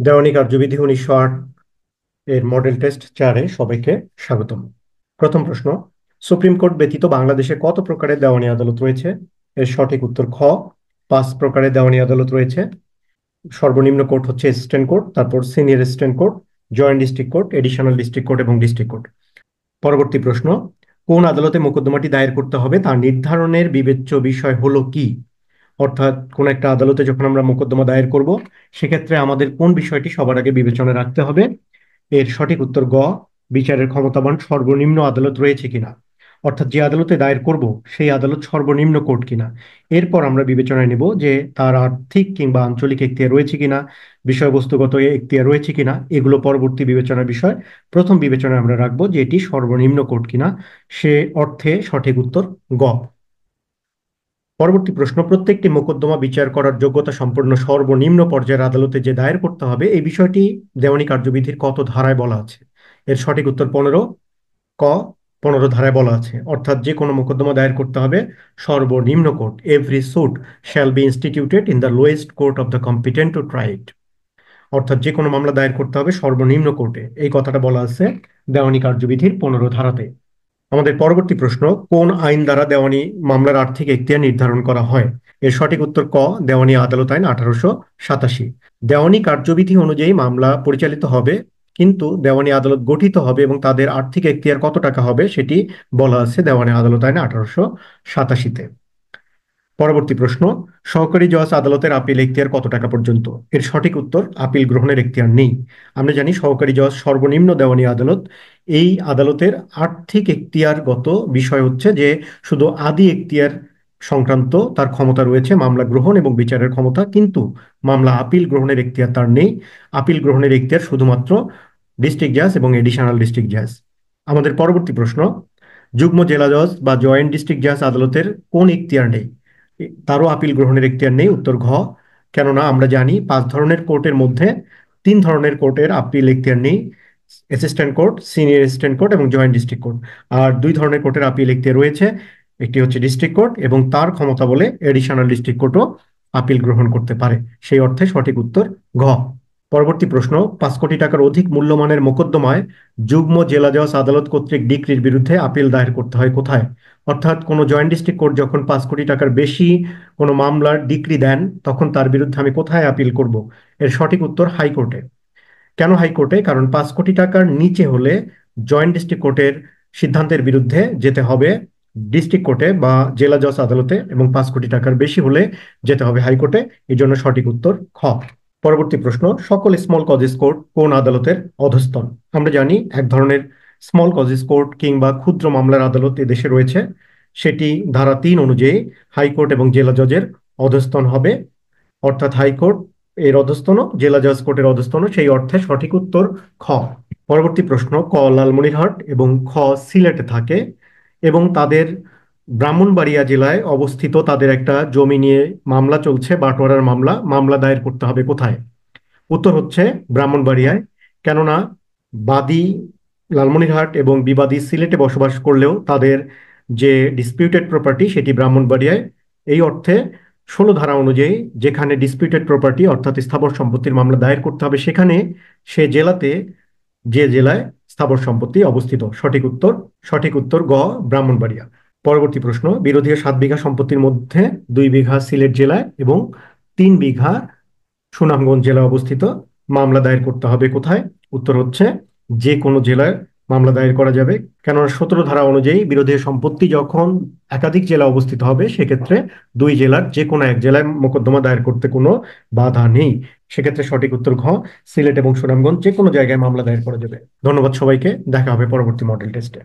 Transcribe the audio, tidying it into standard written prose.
দেওয়ানি কার্যবিধি 1908 এর model test 4-এ সবাইকে স্বাগতম। প্রথম প্রশ্ন, সুপ্রিম কোর্ট ব্যতীত বাংলাদেশে কত প্রকারের দেওয়ানি আদালত রয়েছে? এর সঠিক উত্তর খ, 5 প্রকারের দেওয়ানি আদালত রয়েছে। সর্বনিম্ন কোর্ট হচ্ছে অ্যাসিস্ট্যান্ট কোর্ট, তারপর senior assistant court, joint district court, additional district court এবং ডিস্ট্রিক্ট কোর্ট। পরবর্তী প্রশ্ন, কোন আদালতে মোকদ্দমাটি দায়ের করতে হবে তা নির্ধারণের বিবেচ্য বিষয় হলো কি? অর্থাৎ কোন একটা আদালতে যখন আমরা মোকদ্দমা দায়ের করব, সেক্ষেত্রে আমাদের কোন বিষয়টি সবার আগে বিবেচনায় রাখতে হবে? এর সঠিক উত্তর গ, বিচারের ক্ষমতাবান সর্বনিম্ন আদালত রয়েছে কিনা। অর্থাৎ যে আদালতে দায়ের করব সেই আদালত সর্বনিম্ন কোর্ট কিনা। এরপর আমরা বিবেচনায় নেব যে তার আর্থিক কিংবা আঞ্চলিক এখতিয়ার রয়েছে কিনা, বিষয়বস্তুগত এখতিয়ার রয়েছে কিনা, এগুলো পরবর্তী বিবেচনার বিষয়। প্রথম বিবেচনায় আমরা রাখবো যে এটি সর্বনিম্ন কোর্ট কিনা। সে অর্থে সঠিক উত্তর গ। পরবর্তী প্রশ্ন, প্রত্যেকটি মোকদ্দমা বিচার করার যোগ্যতা সম্পন্ন সর্বনিম্ন পর্যায়ের আদালতে যে দায়ের করতে হবে এই বিষয়টি দেওয়ানি কার্যবিধির কত ধারায় বলা আছে? এর সঠিক উত্তর 15। ক, 15 ধারায় বলা আছে। অর্থাৎ যে কোনো মোকদ্দমা দায়ের করতে হবে সর্বনিম্ন court, every suit shall be instituted in the lowest court of the competent to try it. অর্থাৎ যে কোনো মামলা দায়ের করতে হবে সর্বনিম্ন কোর্টে, এই কথাটা বলা আছে দেওয়ানি কার্যবিধির 15 ধারাতে। আমাদের পরবর্তী প্রশ্ন, কোন আইন দ্বারা দেওয়ানি মামলার আর্থিক এখতিয়ার নির্ধারণ করা হয়? এর সঠিক উত্তর ক, দেওয়ানি আদালত আইন 1887। দেওয়ানি কার্যবিধি অনুযায়ী মামলা পরিচালিত হবে, কিন্তু দেওয়ানি আদালত গঠিত হবে এবং তাদের আর্থিক এখতিয়ার কত টাকা হবে সেটি বলা আছে দেওয়ানি আদালত আইন 1887-তে। পরবর্তী প্রশ্ন, সহকারী জজ আদালতের আপিল এখতিয়ার কত টাকা পর্যন্ত? এর সঠিক উত্তর, আপিল গ্রহণের এখতিয়ার নেই। আমরা জানি সহকারী জজ সর্বনিম্ন দেওয়ানি আদালত। এই আদালতের আর্থিক এখতিয়ারগত বিষয় হচ্ছে যে শুধু আদি এখতিয়ার সংক্রান্ত তার ক্ষমতা রয়েছে, মামলা গ্রহণ এবং বিচারের ক্ষমতা, কিন্তু মামলা আপিল গ্রহণের এখতিয়ার তার নেই। আপিল গ্রহণের এখতিয়ার শুধুমাত্র ডিস্ট্রিক্ট জাজ এবং এডিশনাল ডিস্ট্রিক্ট জাজ। আমাদের পরবর্তী প্রশ্ন, যুগ্ম জেলা জজ বা জয়েন্ট ডিস্ট্রিক্ট জাজ আদালতের কোন এখতিয়ার নেই? তারও আপিল গ্রহণের এখতিয়ার নেই। উত্তর ঘ, কেননা আমরা জানি 5 ধরনের কোর্টের মধ্যে 3 ধরনের কোর্টের আপিল এখতিয়ার নেই, assistant court, senior assistant court এবং জয়েন্ট ডিস্ট্রিক্ট কোর্ট। আর 2 ধরনের কোর্টের আপিল এখতিয়ার রয়েছে, একটি হচ্ছে ডিস্ট্রিক্ট কোর্ট এবং তার ক্ষমতা বলে এডিশনাল ডিস্ট্রিক্ট কোর্টও আপিল গ্রহণ করতে পারে। সেই অর্থে সঠিক উত্তর ঘ। পরবর্তী প্রশ্ন, 5 কোটি টাকার অধিক মূল্যমানের মোকদ্দমায় যুগ্ম জেলা জজ আদালত কর্তৃক ডিক্রির বিরুদ্ধে আপিল দায়ের করতে হয় কোথায়? অর্থাৎ কোনো জয়েন্ট ডিস্ট্রিক্ট কোর্ট যখন 5 কোটি টাকার বেশি কোনো মামলার ডিক্রি দেন তখন তার বিরুদ্ধে আমি কোথায় আপিল করব? এর সঠিক উত্তর হাইকোর্টে। কেন হাইকোর্টে? কারণ 5 কোটি টাকার নিচে হলে জয়েন্ট ডিস্ট্রিক্ট কোর্টের সিদ্ধান্তের বিরুদ্ধে যেতে হবে ডিস্ট্রিক্ট কোর্টে বা জেলা জজ আদালতে, এবং 5 কোটি টাকার বেশি হলে যেতে হবে হাইকোর্টে। এই জন্য সঠিক উত্তর খ। পরবর্তী প্রশ্ন, সকল স্মল কজেস কোর্ট কোন আদালতের অধস্তন? আমরা জানি এক ধরনের স্মল কজেস কোর্ট কিংবা ক্ষুদ্র মামলার আদালত এদেশে রয়েছে, সেটি ধারা 3 অনুযায়ী হাইকোর্ট এবং জেলা জজের অধস্তন হবে। অর্থাৎ হাইকোর্ট এর অধস্তন, জেলা জজ কোর্টের অধস্তন, সেই অর্থে সঠিক উত্তর খ। পরবর্তী প্রশ্ন, ক লালমনিরহাট এবং খ সিলেটে থাকে এবং তাদের ব্রাহ্মণবাড়িয়া জেলায় অবস্থিত, তাদের একটা জমি নিয়ে মামলা চলছে, বাটোয়ারার মামলা। মামলা দায়ের করতে হবে কোথায়? উত্তর হচ্ছে ব্রাহ্মণবাড়িয়ায়। কেননা বাদী লালমনিরহাট এবং বিবাদী সিলেটে বসবাস করলেও তাদের যে ডিসপিউটেড প্রপার্টি সেটি ব্রাহ্মণবাড়িয়ায়। এই অর্থে 16 ধারা অনুযায়ী যেখানে ডিসপিউটেড প্রপার্টি অর্থাৎ স্থাবর সম্পত্তির মামলা দায়ের করতে হবে সেখানে, সে জেলাতে, যে জেলায় স্থাবর সম্পত্তি অবস্থিত। সঠিক উত্তর গ, ব্রাহ্মণবাড়িয়া। পরবর্তী প্রশ্ন, বিরোধীয় 7 বিঘা সম্পত্তির মধ্যে 2 বিঘা সিলেট জেলায় এবং 3 বিঘা সুনামগঞ্জ জেলায় অবস্থিত। মামলা দায়ের করতে হবে কোথায়? উত্তর হচ্ছে যে কোনো জেলায় মামলা দায়ের করা যাবে। কেননা 17 ধারা অনুযায়ী বিরোধী সম্পত্তি যখন একাধিক জেলা অবস্থিত হবে সেক্ষেত্রে 2 জেলার যে কোনো এক জেলায় মোকদ্দমা দায়ের করতে কোনো বাধা নেই। সেক্ষেত্রে সঠিক উত্তর ঘ, সিলেট এবং সুনামগঞ্জ যে কোনো জায়গায় মামলা দায়ের করা যাবে। ধন্যবাদ সবাইকে, দেখা হবে পরবর্তী মডেল টেস্টে।